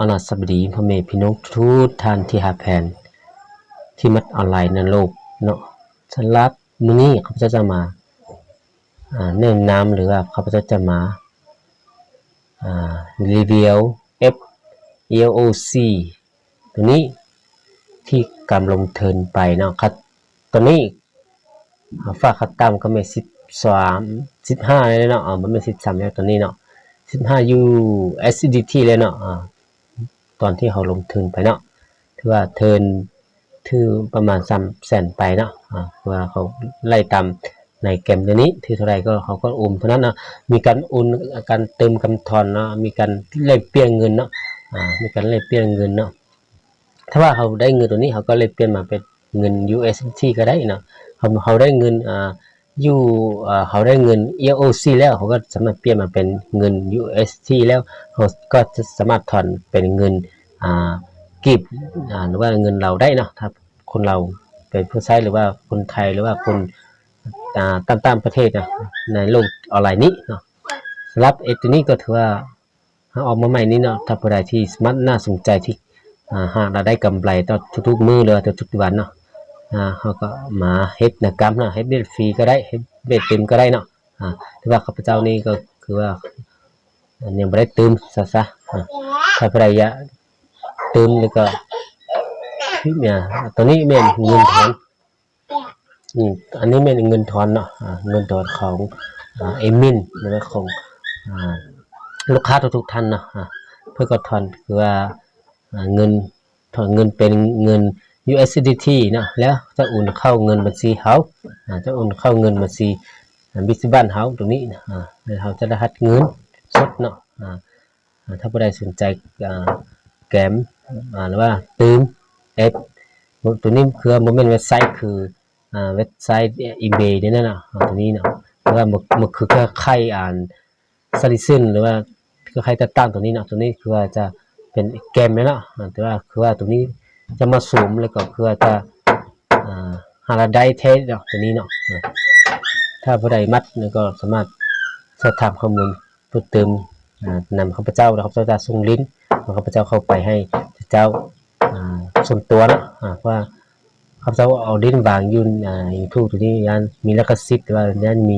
อนาสบดีพ่อแม่พี่น้องทุกท่านที่หาแผนที่มัดออนไลน์ในโลกเนาะสำหรับมื้อนี้ข้าพเจ้าจะมาแนะนำหรือว่าข้าพเจ้าจะมารีวิว FELOC ตัวนี้ที่กำลังเทิร์นไปเนาะครับตัวนี้ฝากคัดตามก็ไม่15เลยเนาะมันไม่13แล้วตัวนี้เนาะ15 USDT เลยเนาะตอนที่เขาลงทุนไปเนาะถือว่าเทิร์นถือประมาณ300,000ไปเนาะว่าเขาไล่ตามในเกมตัวนี้ถือเท่าไรก็เขาก็อุ้มเท่านั้นนะมีการอุ่นการเติมกำทอนเนาะมีการแลกเปลี่ยนเงินเนาะมีการแลกเปลี่ยนเงินเนาะถ้าว่าเขาได้เงินตัวนี้เขาก็แลกเปลี่ยนมาเป็นเงิน USDT ก็ได้เนาะเขาได้เงินเขาได้เงิน EOC แล้วเขาก็สามารถเปลี่ยนมาเป็นเงิน UST แล้วเขาก็จะสามารถถอนเป็นเงินกิบหรือว่าเงินเราได้เนาะถ้าคนเราเป็นผู้ใช้หรือว่าคนไทยหรือว่าคนตามประเทศนะในโลกออนไลน์นี้เนาะสำหรับตัวนี้ก็ถือว่าออกมาใหม่นี้เนาะถ้าผู้ใดที่สมัครน่าสนใจที่หากเราได้กำไรต่อทุกๆมื้อหรือทุกๆวันเนาะเขาก็มาเฮ็ดนะกรรมนะเฮ็ดเบ็ดฟรีก็ได้เฮ็ดเบ็ดเต็มก็ได้เนาะแต่ว่าข้าพเจ้านี่ก็คือว่ายังไม่ได้เติมซะถ้าใครอยากเติมแล้วก็เนี่ยตัวนี้เป็นเงินถอนอันนี้เป็นเงินถอนเนาะเงินถอนของเอมินหรือว่าของลูกค้าทุกท่านเนาะเพื่อก็ถอนคือว่าเงินถอนเงินเป็นเงินUSDT เนาะแล้วจะอุ่นเข้าเงินบัญชีเขาจะอุ่นเข้าเงินบัญชีบิสบ้านเขาตรงนี้เขาจะได้หัดเงินสดเนาะถ้าผู้ใดสนใจแกมหรือว่าตื้มตัวนี้คือมันเป็นเว็บไซต์คือเว็บไซต์ eBay เนี่ยนะตัวนี้เนาะเพราะว่ามันคือแค่ใครสลิซึนหรือว่าใครจะตั้งตัวนี้เนาะตัวนี้คือว่าจะเป็นเกมเลยเนาะแต่ว่าคือว่าตัวนี้จะมาสูมเลยก็คือจะหาได้เทสเนาะตัวนี้เนาะถ้าผู้ใดมัดก็สามารถสอบถามข้อมูลเพิ่มเติมนำข้าพเจ้าแล้วข้าพเจ้าจะส่งลิงก์ของข้าพเจ้าเข้าไปให้เจ้าส่วนตัวนะว่าข้าพเจ้าเอาลิงก์วางอยู่YouTubeตัวนี้ยันมีลิขสิทธิ์ว่ายันมี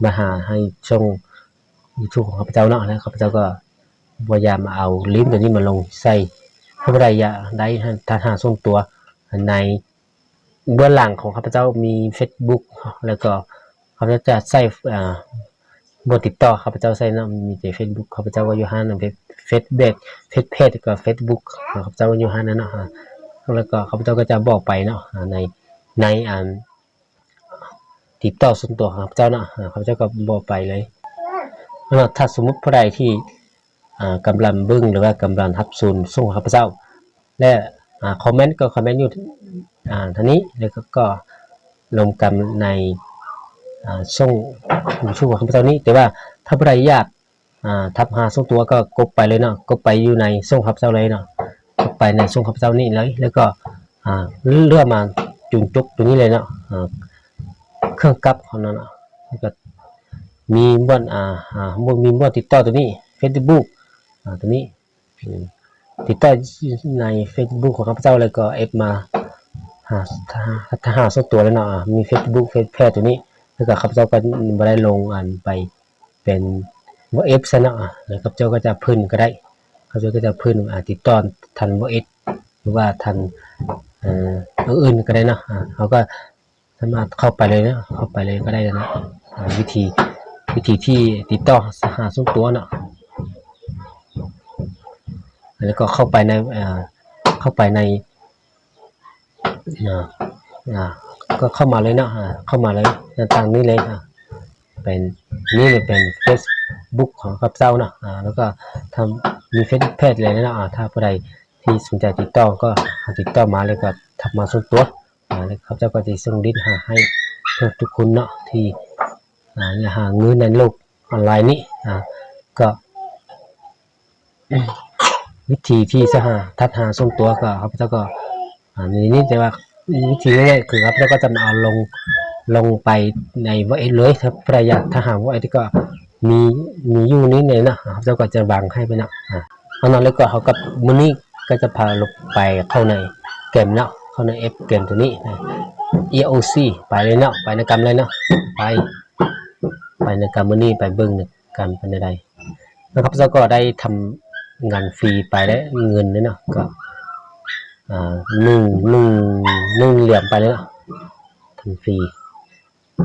มาหาให้ช่อง YouTube ของข้าพเจ้าเนาะแล้วข้าพเจ้าก็พยายามมาเอาลิงก์ตัวนี้มาลงใส่ถ้าใครอยากได้ทางหาส่วนตัวในเบื้องหลังของข้าพเจ้ามี Facebook แล้วก็ข้าพเจ้าจะใส่บทติดต่อข้าพเจ้าใส่นะมีแต่ Facebook ข้าพเจ้าว่าอยู่ห้างนะเฟซเพจกับ Facebook ข้าพเจ้าว่าอยู่ห้างนั้นเนาะแล้วก็ข้าพเจ้าก็จะบอกไปเนาะในติดต่อส่วนตัวของข้าพเจ้าเนาะข้าพเจ้าก็บอกไปเลยถ้าสมมุติผู้ใดที่กำลังเบิ้งหรือว่ากำลังทับซูนส่งข้าพเจ้าและคอมเมนต์ก็คอมเมนต์อยู่ท่านี้แล้วก็ลงกันในช่องช่องของข้าพเจ้านี้แต่ว่าถ้าผู้ใดอยากทับหาส่งตัวก็กดไปเลยเนาะกดไปอยู่ในช่องข้าพเจ้าเลยเนาะกดไปในช่องข้าพเจ้านี้เลยแล้วก็เลื่อนมาจุดจุกตัวนี้เลยเนาะเครื่องกับของนั้นแล้วก็มีบนมีบนติดต่อตัวนี้ Facebook ตัวนี้ติดต่อใน Facebook ของข้าพเจ้าเลยก็มาหาส่วนตัวแล้วเนาะมี Facebook แพร่ตัวนี้แล้วก็ข้าพเจ้าก็ไม่ได้ลงไปเป็นว่าซะเนาะแล้วข้าพเจ้าก็จะพื้นก็ได้ข้าพเจ้าก็จะพื้นติดต่อทันว่าหรือว่าทันอื่นก็ได้เนาะเขาก็สามารถเข้าไปเลยนะเข้าไปเลยก็ได้นะวิธีที่ติดต่อหาส่วนตัวเนาะแล้วก็เข้าไปในก็เข้ามาเลยเนาะเข้ามาเลยต่างนี้เลยเป็นนี่เลยเป็น Facebook ของข้าพเจ้าเนาะแล้วก็ทำมีFacebookเพจเลยนะถ้าผู้ใดที่สนใจติดต่อก็ติดต่อมาเลยก็ทักมาส่วนตัวแล้วข้าพเจ้าก็จะส่งลิงก์ให้ทุกคนเนาะที่อยากหาเงินในโลกออนไลน์นี้ก็วิธีที่จะทักหาส่วนตัวก็ครับเจ้าก็นี่แต่ว่าวิธีง่ายๆคือครับแล้วก็จะมาเอาลงไปในวอทเลยครับประหยัดถ้าหากว่าที่ก็มีอยู่นี้เนี่ยนะครับเจ้าก็จะวางให้ไปนะ อันนั้นแล้วก็เขากับมื้อนี้ก็จะพาลงไปเข้าในเกมเนาะเข้าในเกมตัวนี้ EOC ไปเลยเนาะไปในกรรมเลยเนาะไปในกรรมมื้อนี้ไปเบิ่งในกรรมเป็นใดแล้วครับแล้วก็ได้ทำงานฟรีไปได้เงินเลยเนาะก็หนึ่งเหรียญไปเลยเนาะทำฟรี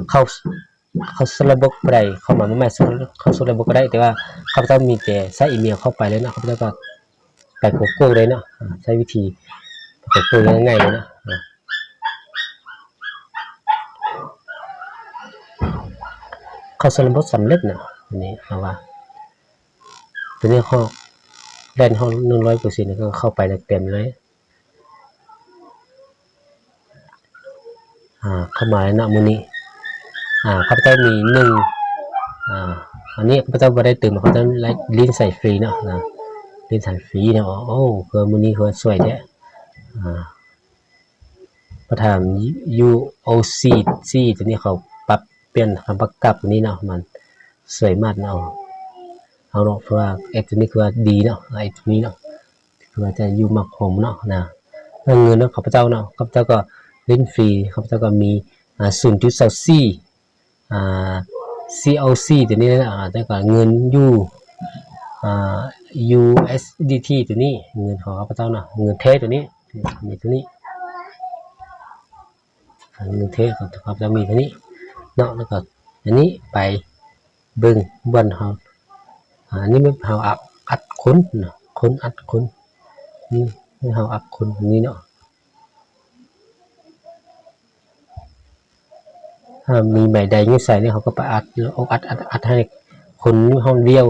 เข้าสู่ระบบก็ได้เข้ามาไม่เข้าสู่ระบบก็ได้แต่ว่าข้าพเจ้ามีแต่ใช้อีเมลเข้าไปเลยนะข้าพเจ้าก็ไปกดเลยเนาะใช้วิธีกดง่ายๆเลยนะเข้าสู่ระบบสำเร็จนะอันนี้เอาว่าตัวนี้เขาแลนห้อง100%ก็เข้าไปเต็มเลยเข้ามาแล้วนะมื้อนี้ข้าพเจ้ามีอันนี้ข้าพเจ้าไม่ได้ตื่นมาข้าพเจ้าลิ้นใส่ฟรีเนาะลิ้นใส่ฟรีเนาะโอ้คือมื้อนี้คือสวยแท้ประธาน UOC ตัวนี้เขาปรับเปลี่ยนคำประกาศตัวนี้เนาะมันสวยมากเนาะเอาเนาะเพราะว่าตัวนี้คือดีเนาะตัวนี้เนาะคือว่าจะอยู่มักผมเนาะนะเงินเนาะข้าพเจ้าเนาะข้าพเจ้าก็ลิ้นฟรีข้าพเจ้าก็มี0.24COC ตัวนี้นะแต่ก็เงินUSDT ตัวนี้เงินของข้าพเจ้านะเงินเทตัวนี้มีตัวนี้เงินเทของข้าพเจ้ามีตัวนี้เนาะแล้วก็อันนี้ไปเบิ่งบนเขาอันนี้มันเขาอัดคนนะคนอัดคนนี่เขาอัดคนนี้เนาะมีใบใดนี่ใส่เนี่ยเขาก็ไปอัดให้คนห้องเดียว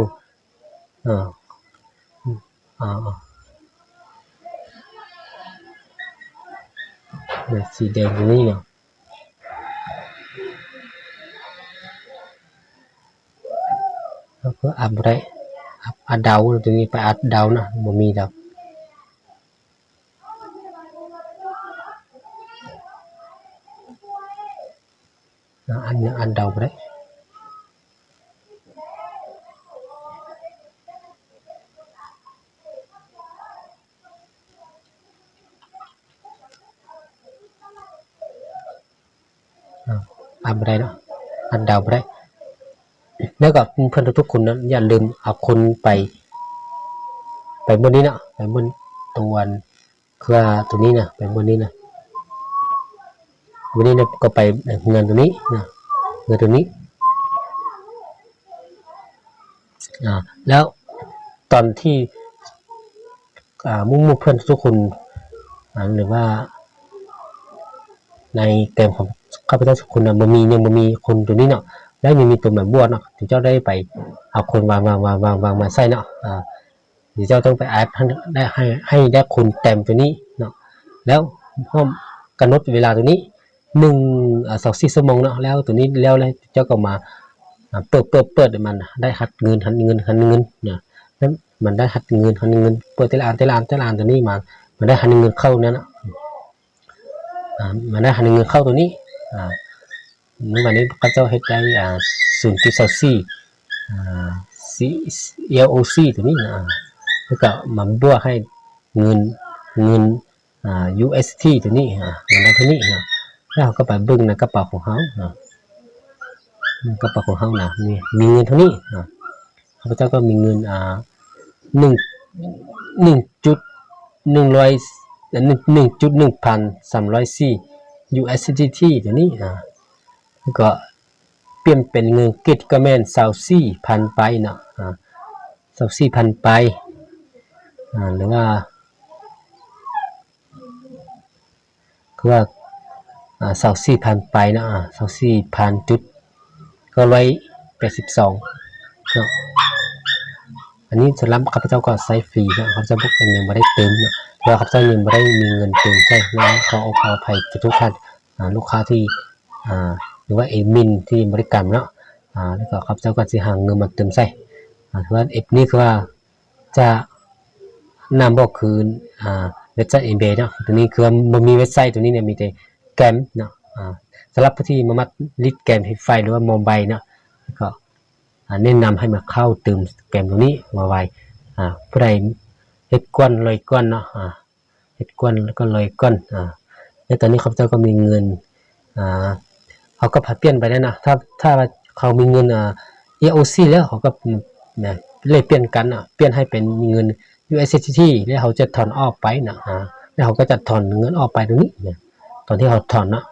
สีแดงตรงนี้เนาะแล้วก็อัดอะไรอัดดาวตรงนี้ไปอัดดาวนะบ่มีดาวอันดาวไปได้อันไปได้เนาะอันดาวไปได้แล้วก็เพื่อนทุกคนนั้นอย่าลืมเอาคนไปบนนี้นะไปบนตัวคือตัวนี้นะไปบนนี้นะวันนี้นะก็ไปเงินตัวนี้นะเงินตัวนี้แล้วตอนที่มุ่งเพื่อนทุกคนหรือว่าในเกมของข้าพเจ้าทุกคนนะมันมีคนตัวนี้เนาะแล้วยังมีตัวแบบบวชเนาะถึงเจ้าได้ไปเอาคนวางมาใส่เนาะเดี๋ยวเจ้าต้องไปแอดได้ให้ได้คนเต็มตัวนี้เนาะแล้วห้องกำหนดเวลาตัวนี้1-2 ชั่วโมงเนาะแล้วตัวนี้แล้วเจ้าก็มาเปิดมันได้หัดเงินเนี่ยนั้นมันได้หัดเงินเปิดแต่ละอันตัวนี้มันได้หัดเงินเข้านั้นนะมันได้หัดเงินเข้าตัวนี้เมื่อวันนี้ก็เจ้าให้ได้0.24EOC ตัวนี้นะแล้วก็มาบวกให้เงินUST ตัวนี้มันได้ตัวนี้แล้วก็ไปเบิ่งในกระเป๋าของเขากระเป๋าของเขานะมีเงินเท่านี้ข้าพเจ้าก็มีเงิน1.1304 USDT ตัวนี้แล้วก็เปลี่ยนเป็นเงินกิจก็แม่น24,000ไปเนาะ24,000ไปหรือว่าคือว่า24,000ไปนะ24,000จุดก็182เนาะอันนี้สำหรับข้าพเจ้าก็ใช้ฟรีนะข้าพเจ้าพวกยังไม่ได้เติมเนาะเพราะข้าพเจ้ายังไม่ได้มีเงินเติมใช่นะขออภัยทุกท่านลูกค้าที่หรือว่าเอมินที่บริการเนาะแล้วก็ข้าพเจ้าก็จะหาเงินมาเติมใส่คือว่านี่คือว่าจะนำบอกคืนเว็บไซต์ eBay เนาะตัวนี้คือมันมีเว็บไซต์ตัวนี้เนี่ยมีแต่แกมเนาะสำหรับผู้ที่มามัดลิดแกมให้ไฟหรือว่าโมบายเนาะก็แนะนำให้มาเข้าเติมแกมตัวนี้มาไว้ผู้ใด ฮ็ดก้อนลอยก้อนเนาะเฮ็ดก้อนแล้วก็ลอยก้อนแล้วตอนนี้ข้าพเจ้าก็มีเงินเขาก็ผัดเปลี่ยนไปแล้วนะถ้าเขามีเงินEOC แล้วเขาก็นะเลยเปลี่ยนกันเปลี่ยนให้เป็นเงิน USDT แล้วเขาจะถอนออกไปนะแล้วเขาก็จะถอนเงินออกไปตรงนี้นะตอนที่เขาถอนนะ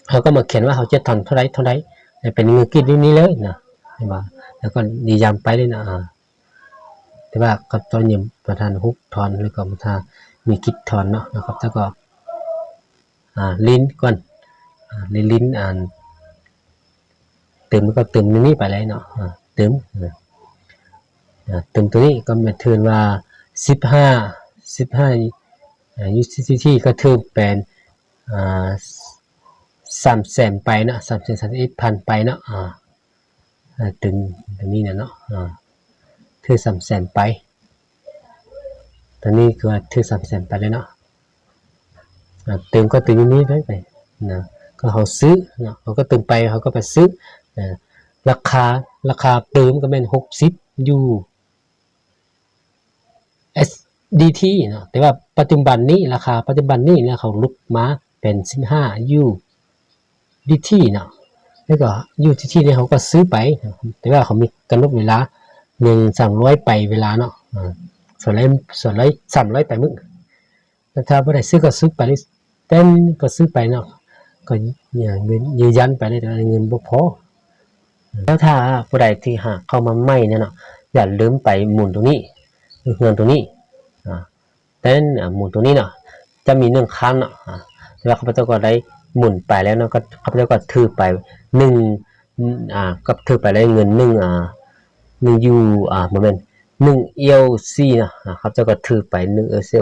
เขาก็มาเขียนว่าเขาจะถอนเท่าไรเป็นเงินกิจนี้เลยนะใช่ไหมแล้วก็ดียามไปเลยนะแต่ว่าก็ตอนนี้ประธานฮุกถอนแล้วก็ประธานมีกิจถอนเนาะนะครับแล้วก็ลิ้นก่อนลิ้นเติมก็เติมนี้ไปเลยเนาะเติมตัวนี้ก็มาถือว่า15 USDT ก็ถือเป็น300,000ไปนะ331,000ไปเนาะตึงตรงนี้เนาะถือ300,000ไปตอนนี้คือถือ300,000ไปเลยเนาะเติมก็เติมนี้ไปนะก็เขาซื้อนะเขาก็เติมไปเขาก็ไปซื้อราคาเติมก็เป็น60 USDT เนาะแต่ว่าปัจจุบันนี้ราคาปัจจุบันนี้เนี่ยเขาลุกมาเป็น15 USDT เนาะแล้วก็ USDT เนี่ยเขาก็ซื้อไปแต่ว่าเขามีกำหนดเวลา1-300ไปเวลาเนาะส่วน300ไปมึงถ้าบ่ได้ซื้อก็ซื้อไปเต้นก็ซื้อไปเนาะก็เนี่ยเงินยืนยันไปได้แต่เงินบ่พอแล้วถ้าผู้ใดที่หาเข้ามาใหม่เนี่ยเนาะอย่าลืมไปหมุนตรงนี้เงินตรงนี้เต้นหมุนตรงนี้เนาะจะมี1ครั้งเนาะแล้วข้าพเจ้าก็ได้หมุนไปแล้วเนาะก็ข้าพเจ้าก็ถือไปก็ถือไปได้เงิน1ยูโมเมนต์1 ELC นะครับเจ้าก็ถือไป1 ELC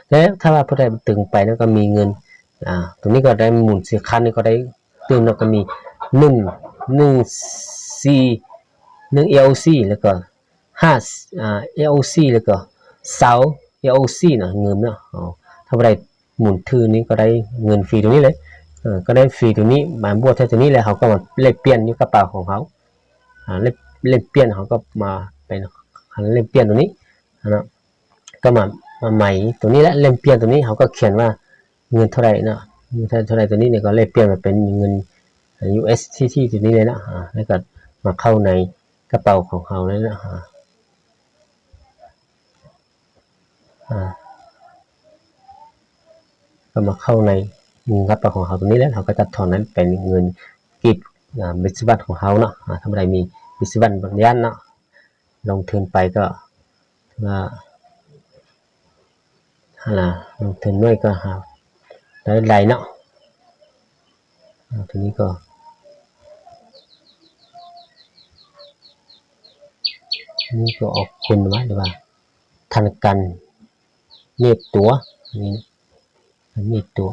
แล้วถ้าว่าผู้ใดตึงไปแล้วก็มีเงินตรงนี้ก็ได้หมุนสิคันนี้ก็ได้ตึงแล้วก็มี1 ELC แล้วก็5 ELC แล้วก็20 ELC นะเงินเนาะถ้าผู้ใดหมุนถือนี้ก็ได้เงินฟรีตรงนี้เลยก็ได้ฟรีตรงนี้มาบวกเท่าตัวนี้แล้วเขาก็มาเลขเปลี่ยนอยู่กระเป๋าของเขาเลขเปลี่ยนเขาก็มาเป็นเล่มเปลี่ยนตัวนี้นะก็มาใหม่ตัวนี้และเล่มเปลี่ยนตัวนี้เขาก็เขียนว่าเงินเท่าไหร่นะเงินเท่าไหร่ตัวนี้เนี่ยก็เล่มเปลี่ยนมาเป็นเงิน USDT ตัวนี้เลยนะแล้วก็มาเข้าในกระเป๋าของเขาเลยนะก็มาเข้าในกระเป๋าของเขาตัวนี้แล้วเขาก็จะถอนนั้นเป็นเงินกิจบิสบัตของเขาเนาะทำอะไรมีบิสบัตบางย่านเนาะลงทุนไปก็ว่าลงทุนด้วยก็หาได้ไรเนาะทีนี้ก็นี่ก็ออกคุณไว้หรือว่าทันกันเนียบตัวนี่เนียบตัว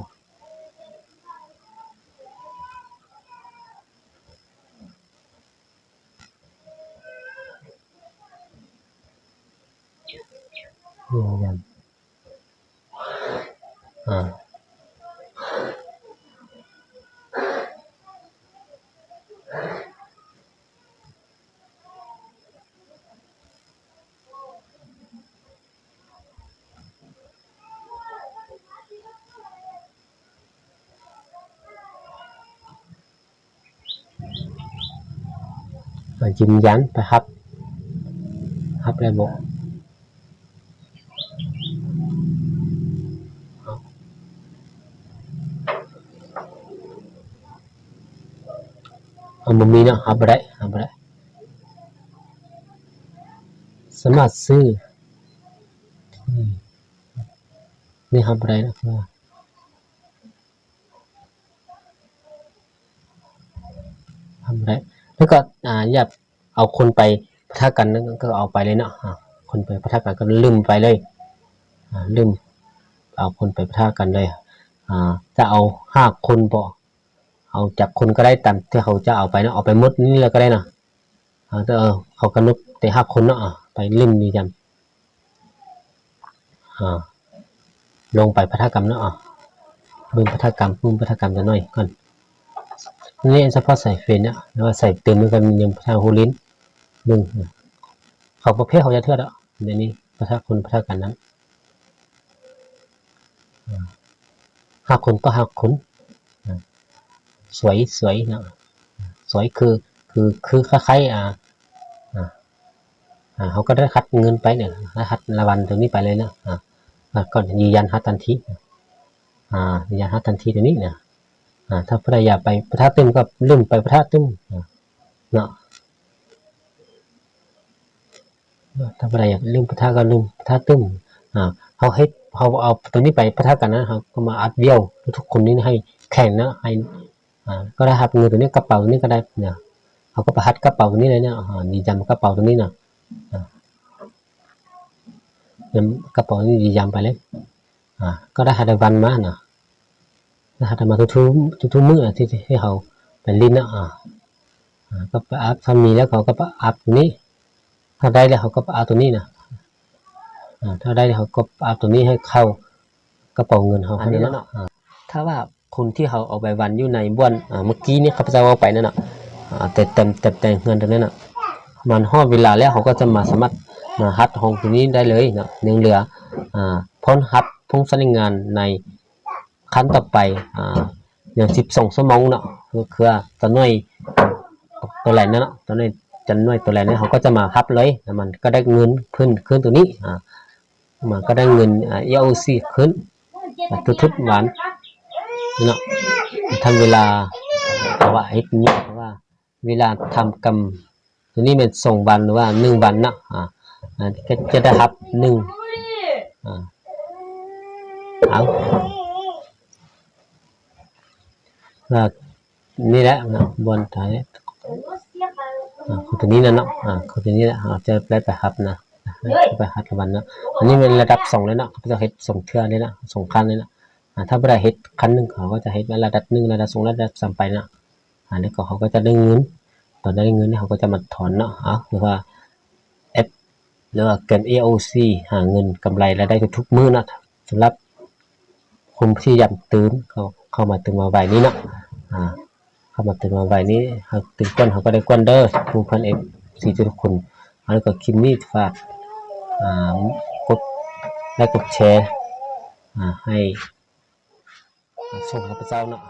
ยังยืนยันไปครับได้บอกมันมีเนาะครับได้สามารถซื้อนี่ครับได้นะครับทำได้แล้วก็อย่าเอาคนไปปะทะกันนั่นก็เอาไปเลยเนาะคนไปปะทะกันก็ลืมไปเลยลืมเอาคนไปปะทะกันเลยจะเอา5 คนบ่เอาจับคนก็ได้ตามที่เขาจะเอาไปเนาะเอาไปหมดนี่แล้วก็ได้นะเขากำหนดแต่5 คนเนาะไปลืมดีจังลงไปปะทะกันเนาะเบิ่งปะทะกันจะหน่อยก่อนนี่เฉพาะใส่เฟนเนี่ยแล้วใส่เติมกันยังทางฮูลินดึงเขาประเภทเขาจะเทือดเดี๋ยวนี้ปะทะกันนั้น 5 คนก็5 คนสวยเนาะสวยคือคล้ายๆเขาก็ได้คัดเงินไปเนี่ยคัดรางวัลตรงนี้ไปเลยนะก็ยืนยันฮัตทันทียืนยันฮัตทันทีตรงนี้เนี่ยถ้าพระอยากไปประทับตึมก็ลืมไปประทับตึมเนาะถ้าพระอยากลืมประทับก็ลืมประทับตึมเขาให้เขาเอาตรงนี้ไปประทับกันนะเขาก็มาอัดเดียวทุกคนนี้ให้แข่งนะให้ก็ได้หับเงินตัวนี้กระเป๋านี้ก็ได้เนี่ยเขาก็ประทับกระเป๋าตัวนี้เลยเนี่ยดีจำกระเป๋าตัวนี้เนาะกระเป๋านี้ดีจำไปเลยก็ได้หัดวันมาเนาะได้หัดมาทุกมื้อที่ให้เขาไปลิ้นนะก็ไปอัพถ้ามีแล้วเขาก็ไปอัพตัวนี้ถ้าได้แล้วเขาก็อัพตัวนี้นะถ้าได้เขาก็อัพตัวนี้ให้เข้ากระเป๋าเงินเขาอันนี้แล้วเนาะถ้าว่าคนที่เขาเอาไปวันอยู่ในบ้านเมื่อกี้นี่ข้าพเจ้าเอาไปนั่นน่ะแต่เงินตรงนั้นน่ะมันฮอดเวลาแล้วเขาก็จะมาสามารถมาฮัดห้องตัวนี้ได้เลยเนาะยังเหลือพ้นฮัดพ้นใช้งานในขั้นต่อไปอย่าง12 ชั่วโมงเนาะคือตัวน้อยตัวแหลนนั่นเนาะตัวน้อยจันน้อยตัวแหลนนี่เขาก็จะมาฮับเลยมันก็ได้เงินขึ้นตัวนี้มันก็ได้เงินEOC ขึ้นทุกวันเนาะทำเวลาเพราะว่าไอ้นี้เพราะว่าเวลาทำกรรมตัวนี้เป็น2 วันหรือว่า1 วันนะก็จะได้รับเอานี่แหละนะบนท้ายคนตัวนี้นะเนาะคนตัวนี้แหละจะได้ไปรับนะไปรับวันนะอันนี้เป็นระดับ2เลยนะเขาจะเฮ็ด2 เทื่อเลยนะ2 ขั้นเลยนะถ้าบ่ได้เฮ็ดขั้นนึงเขาก็จะเฮ็ดระดับ1ระดับ2ระดับ3ไปนะแล้วก็เขาก็จะได้เงินตอนได้เงินนี่เขาก็จะมาถอนเนาะหรือว่าหรือว่าเกม AOC หาเงินกำไรรายได้ทุกมื้อนะสำหรับคนที่อยากตื่นเข้ามาตื่นมาไว้นี้เนาะเข้ามาตื่นมาไว้นี้เขาตื่นก้นเขาก็ได้ก้นเด้อทุกคน4ทุกคนแล้วก็คลิปนี้ฝากกดไลค์กดแชร์ให้ส่งข้าพเจ้าเนาะ